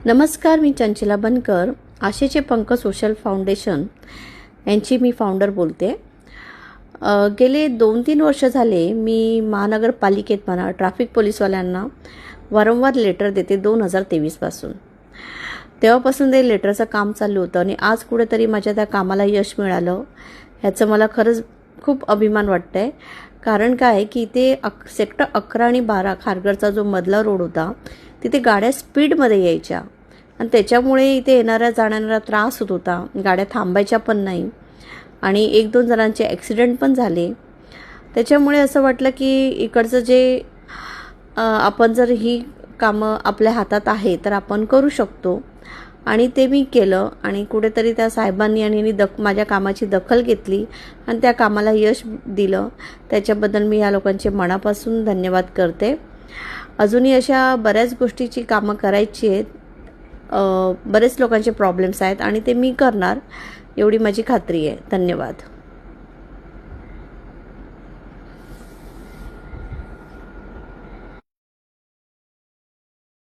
नमस्कार, मी चंचला बनकर, आशेचे पंख social foundation यांची मी फाउंडर बोलते. गेले 2-3 वर्ष झाले मी महानगरपालिकेत म्हणा ट्रॅफिक पोलीसवाल्यांना वारंवार लेटर देते 2023 पासून. तेव्हापासून ते लेटरचं काम चालू होतं आणि आज कुठेतरी माझ्या त्या कामाला यश मिळालं ह्याचं मला खरंच खूप अभिमान वाटतं आहे. कारण काय की इथे सेक्टर 11 आणि 12 खारघरचा जो मधला रोड होता तिथे गाड्या स्पीडमध्ये यायच्या आणि त्याच्यामुळे इथे येणाऱ्या जाणाऱ्यांना त्रास होत होता. गाड्या थांबायच्या पण नाही आणि 1-2 जणांचे ॲक्सिडेंट पण झाले. त्याच्यामुळे असं वाटलं की इकडचं जे आपण जर ही कामं आपल्या हातात आहे तर आपण करू शकतो आणि ते मी केलं आणि कुठेतरी त्या साहेबांनी आणि माझ्या कामाची दखल घेतली आणि त्या कामाला यश दिलं. त्याच्याबद्दल मी या लोकांचे मनापासून धन्यवाद करते. अजूनही अशा बऱ्याच गोष्टीची कामं करायची आहेत. बरेच लोकांचे प्रॉब्लेम्स आहेत आणि ते मी करणार एवढी माझी खात्री आहे. धन्यवाद.